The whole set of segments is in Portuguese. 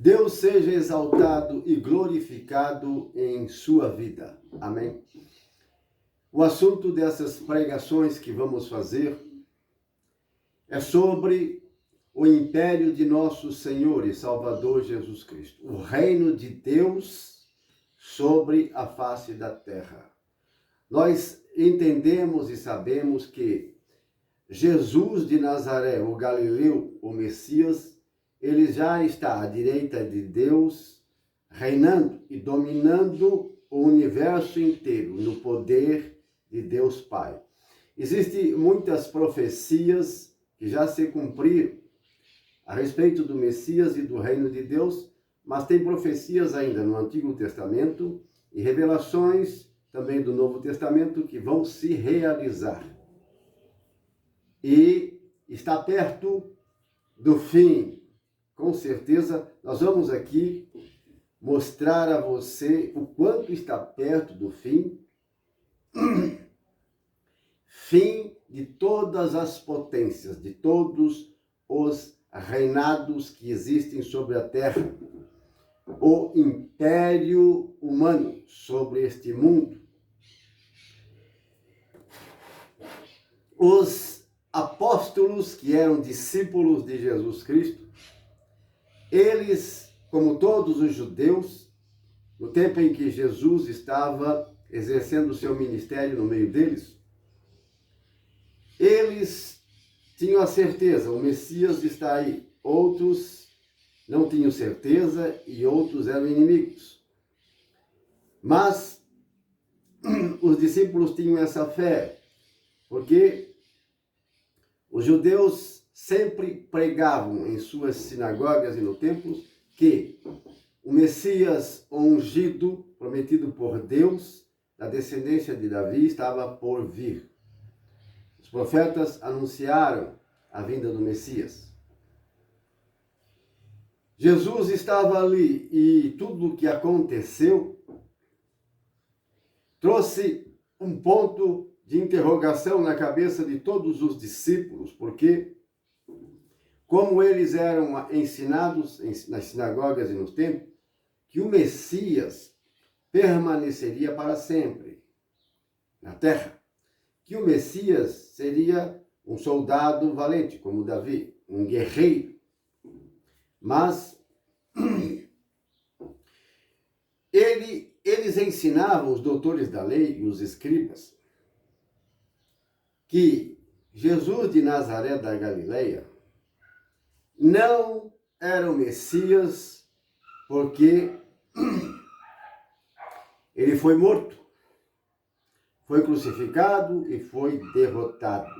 Deus seja exaltado e glorificado em sua vida. Amém? O assunto dessas pregações que vamos fazer é sobre o império de nosso Senhor e Salvador Jesus Cristo, o reino de Deus sobre a face da terra. Nós entendemos e sabemos que Jesus de Nazaré, o Galileu, o Messias, ele já está à direita de Deus, reinando e dominando o universo inteiro no poder de Deus Pai. Existem muitas profecias que já se cumpriram a respeito do Messias e do reino de Deus, mas tem profecias ainda no Antigo Testamento e revelações também do Novo Testamento que vão se realizar. E está perto do fim. Com certeza, nós vamos aqui mostrar a você o quanto está perto do fim. Fim de todas as potências, de todos os reinados que existem sobre a terra. O império humano sobre este mundo. Os apóstolos que eram discípulos de Jesus Cristo, eles, como todos os judeus, no tempo em que Jesus estava exercendo o seu ministério no meio deles, eles tinham a certeza, o Messias está aí. Outros não tinham certeza e outros eram inimigos. Mas os discípulos tinham essa fé, porque os judeus sempre pregavam em suas sinagogas e no templo que o Messias ungido, prometido por Deus, da descendência de Davi, estava por vir. Os profetas anunciaram a vinda do Messias. Jesus estava ali e tudo o que aconteceu trouxe um ponto de interrogação na cabeça de todos os discípulos, porque como eles eram ensinados nas sinagogas e nos templos, que o Messias permaneceria para sempre na terra, que o Messias seria um soldado valente, como Davi, um guerreiro. Mas eles ensinavam, os doutores da lei e os escribas, que Jesus de Nazaré da Galileia não era o Messias porque ele foi morto, foi crucificado e foi derrotado.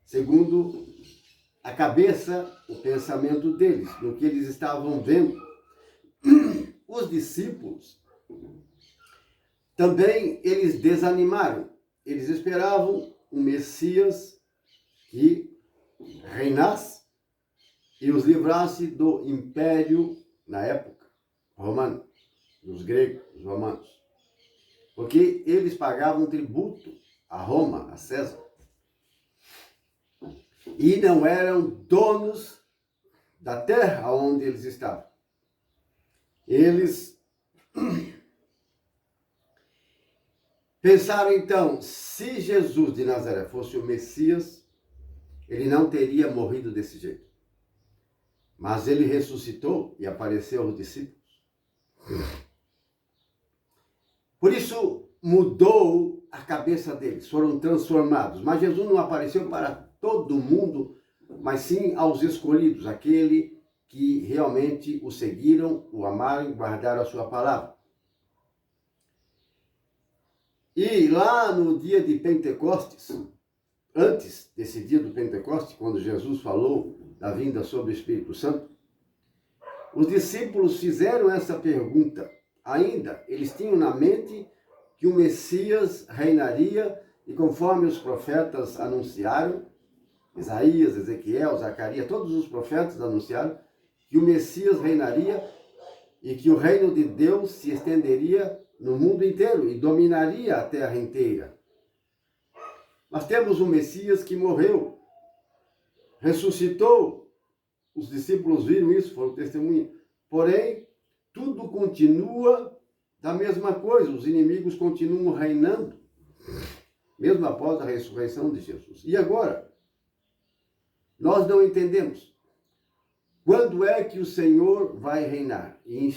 Segundo a cabeça, o pensamento deles, no que eles estavam vendo. Os discípulos também, eles desanimaram. Eles esperavam um Messias que reinasse e os livrasse do império, na época, romano, dos gregos, dos romanos. Porque eles pagavam tributo a Roma, a César. E não eram donos da terra onde eles estavam. Eles pensaram então, se Jesus de Nazaré fosse o Messias, ele não teria morrido desse jeito. Mas ele ressuscitou e apareceu aos discípulos. Por isso mudou a cabeça deles, foram transformados. Mas Jesus não apareceu para todo mundo, mas sim aos escolhidos, aquele que realmente o seguiram, o amaram e guardaram a sua palavra. E lá no dia de Pentecostes, antes desse dia do Pentecostes, quando Jesus falou da vinda sobre o Espírito Santo, os discípulos fizeram essa pergunta. Ainda, eles tinham na mente que o Messias reinaria, e conforme os profetas anunciaram, Isaías, Ezequiel, Zacarias, todos os profetas anunciaram que o Messias reinaria e que o reino de Deus se estenderia no mundo inteiro e dominaria a terra inteira. Mas temos um Messias que morreu, ressuscitou. Os discípulos viram isso, foram testemunhas. porém, tudo continua da mesma coisa, os inimigos continuam reinando, mesmo após a ressurreição de Jesus. E agora, nós não entendemos quando é que o Senhor vai reinar e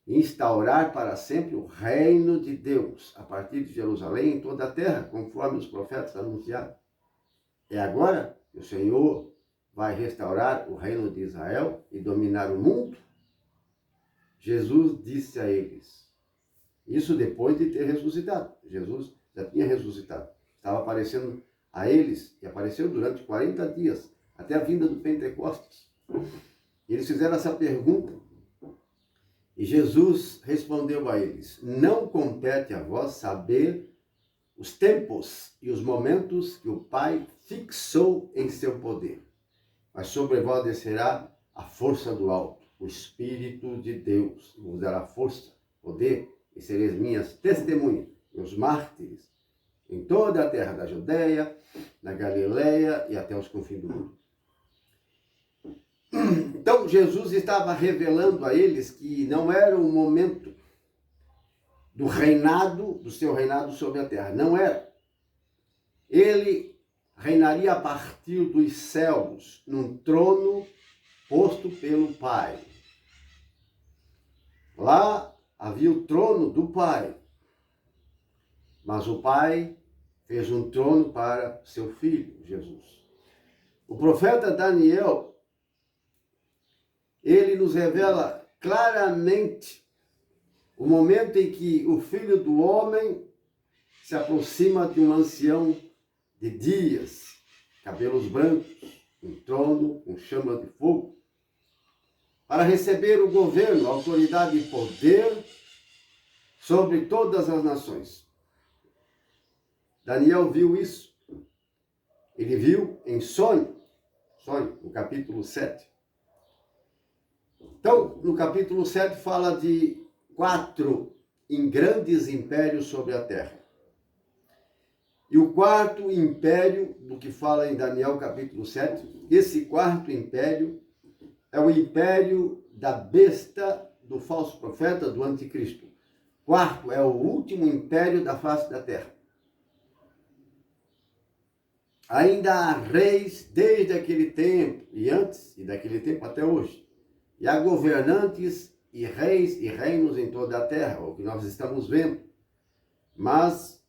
instaurar para sempre o reino de Deus, a partir de Jerusalém em toda a terra, conforme os profetas anunciaram. É agora que o Senhor vai restaurar o reino de Israel e dominar o mundo? Jesus disse a eles, isso depois de ter ressuscitado. Jesus já tinha ressuscitado. Estava aparecendo a eles, e apareceu durante 40 dias, até a vinda do Pentecostes. E eles fizeram essa pergunta, e Jesus respondeu a eles, não compete a vós saber os tempos e os momentos que o Pai fixou em seu poder, mas sobre vós descerá a força do alto, o Espírito de Deus, vos dará força, poder, e sereis minhas testemunhas, meus mártires, em toda a terra da Judeia, na Galileia e até os confins do mundo. Então, Jesus estava revelando a eles que não era o momento do seu reinado sobre a terra. Não era. Ele reinaria a partir dos céus, num trono posto pelo Pai. Lá havia o trono do Pai, mas o Pai fez um trono para seu Filho, Jesus. O profeta Daniel, ele nos revela claramente o momento em que o Filho do Homem se aproxima de um ancião de dias, cabelos brancos, um trono com chama de fogo, para receber o governo, a autoridade e poder sobre todas as nações. Daniel viu isso. Ele viu em sonho, no capítulo 7. Então, no capítulo 7 fala de 4 grandes impérios sobre a terra. E o quarto império, do que fala em Daniel capítulo 7, esse quarto império é o império da besta, do falso profeta, do anticristo. Quarto é o último império da face da terra. Ainda há reis desde aquele tempo, e antes, e daquele tempo até hoje. E há governantes e reis e reinos em toda a terra, o que nós estamos vendo. Mas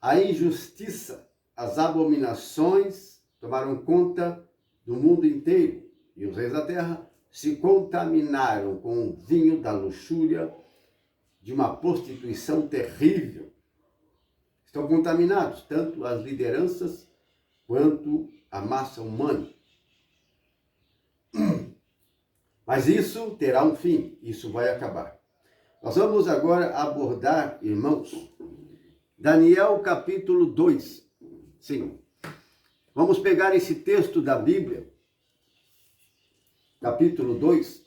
a injustiça, as abominações tomaram conta do mundo inteiro. E os reis da terra se contaminaram com o vinho da luxúria, de uma prostituição terrível. Estão contaminados, tanto as lideranças quanto a massa humana. Mas isso terá um fim, isso vai acabar. Nós vamos agora abordar, irmãos, Daniel capítulo 2. Sim, vamos pegar esse texto da Bíblia, capítulo 2,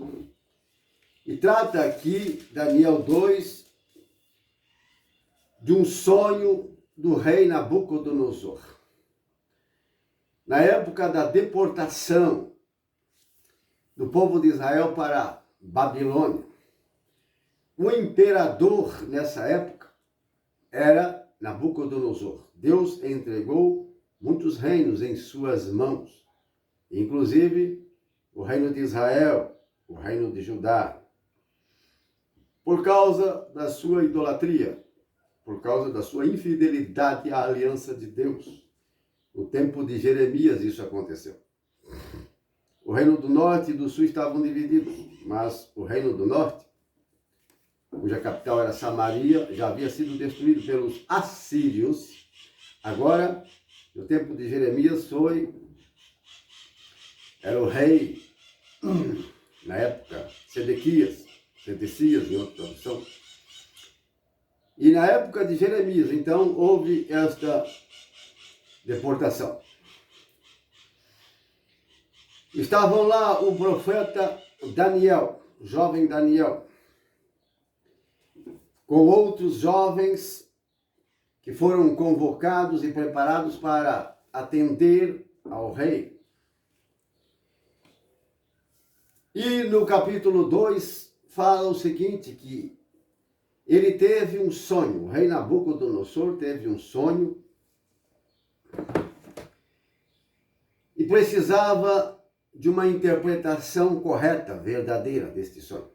e trata aqui, Daniel 2, de um sonho do rei Nabucodonosor. Na época da deportação do povo de Israel para Babilônia, o imperador nessa época era Nabucodonosor. Deus entregou muitos reinos em suas mãos, inclusive o reino de Israel, o reino de Judá, por causa da sua idolatria, por causa da sua infidelidade à aliança de Deus. No tempo de Jeremias isso aconteceu. O reino do norte e do sul estavam divididos, mas o reino do norte, cuja capital era Samaria, já havia sido destruído pelos assírios. Agora, no tempo de Jeremias, era o rei, na época, Sedecias, em outra tradução. E na época de Jeremias, então, houve esta deportação. Estavam lá o profeta Daniel, o jovem Daniel, com outros jovens que foram convocados e preparados para atender ao rei. E no capítulo 2 fala o seguinte, que ele teve um sonho, o rei Nabucodonosor teve um sonho e precisava de uma interpretação correta, verdadeira deste sonho.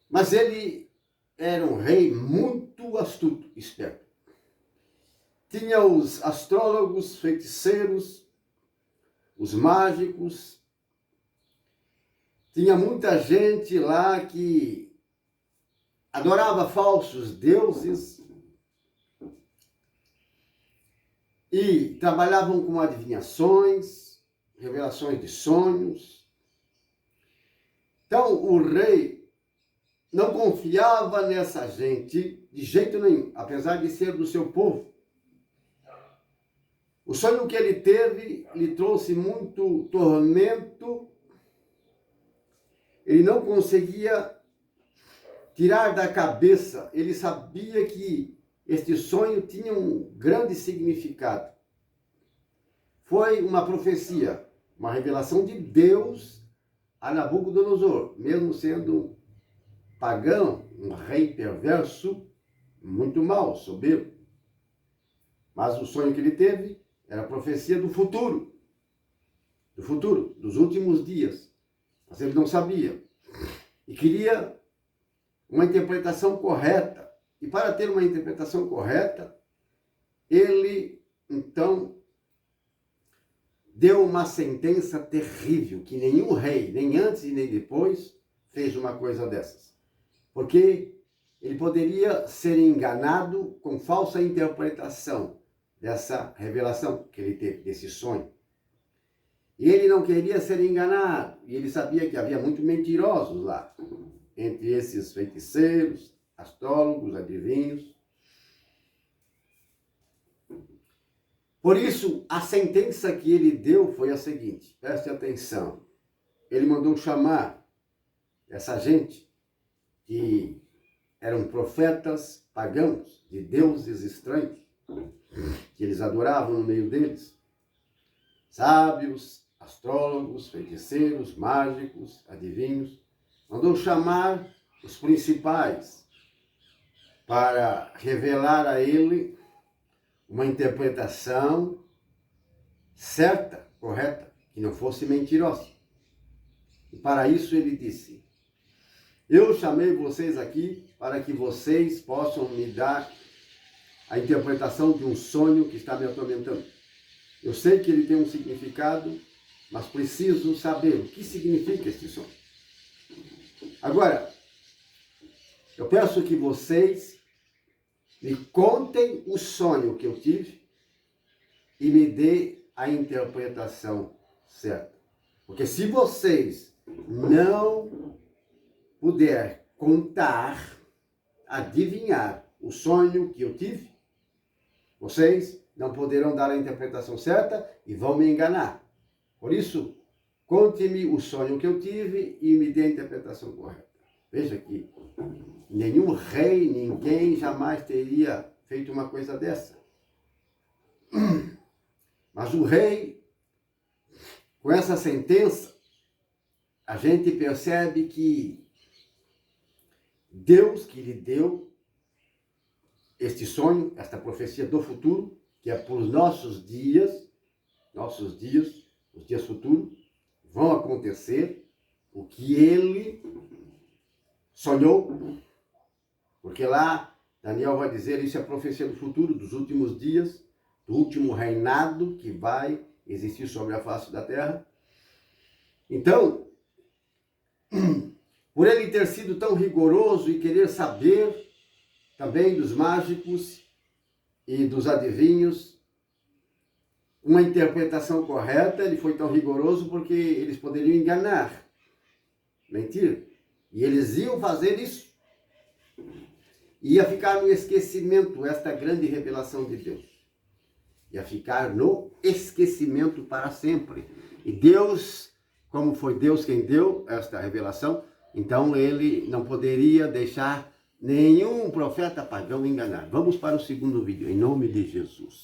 Mas ele era um rei muito astuto, esperto. Tinha os astrólogos, feiticeiros, os mágicos. Tinha muita gente lá que adorava falsos deuses e trabalhavam com adivinhações, revelações de sonhos. Então, o rei não confiava nessa gente de jeito nenhum, apesar de ser do seu povo. O sonho que ele teve lhe trouxe muito tormento. Ele não conseguia tirar da cabeça. Ele sabia que este sonho tinha um grande significado. Foi uma profecia, uma revelação de Deus a Nabucodonosor, mesmo sendo pagão, um rei perverso, muito mau, soberbo. Mas o sonho que ele teve era a profecia do futuro, dos últimos dias. Mas ele não sabia. E queria uma interpretação correta. E para ter uma interpretação correta, ele, então, deu uma sentença terrível, que nenhum rei, nem antes e nem depois, fez uma coisa dessas. Porque ele poderia ser enganado com falsa interpretação dessa revelação que ele teve, desse sonho. E ele não queria ser enganado, e ele sabia que havia muitos mentirosos lá, entre esses feiticeiros, astrólogos, adivinhos. Por isso, a sentença que ele deu foi a seguinte, preste atenção. Ele mandou chamar essa gente que eram profetas pagãos, de deuses estranhos, que eles adoravam no meio deles. Sábios, astrólogos, feiticeiros, mágicos, adivinhos. Mandou chamar os principais para revelar a ele uma interpretação certa, correta, que não fosse mentirosa. E para isso ele disse: eu chamei vocês aqui para que vocês possam me dar a interpretação de um sonho que está me atormentando. Eu sei que ele tem um significado, mas preciso saber o que significa este sonho. Agora, eu peço que vocês me contem o sonho que eu tive e me dê a interpretação certa. Porque se vocês não puder contar, adivinhar o sonho que eu tive, vocês não poderão dar a interpretação certa e vão me enganar. Por isso, conte-me o sonho que eu tive e me dê a interpretação correta. Veja que nenhum rei, ninguém jamais teria feito uma coisa dessa. Mas o rei, com essa sentença, a gente percebe que Deus que lhe deu este sonho, esta profecia do futuro, que é para os nossos dias, os dias futuros, vão acontecer o que ele sonhou, porque lá Daniel vai dizer, isso é a profecia do futuro, dos últimos dias, do último reinado que vai existir sobre a face da terra. Então, por ele ter sido tão rigoroso e querer saber também dos mágicos e dos adivinhos uma interpretação correta, ele foi tão rigoroso porque eles poderiam enganar, mentir. E eles iam fazer isso. Ia ficar no esquecimento esta grande revelação de Deus. Ia ficar no esquecimento para sempre. E Deus, como foi Deus quem deu esta revelação, então ele não poderia deixar nenhum profeta pagão enganar. Vamos para o segundo vídeo, em nome de Jesus.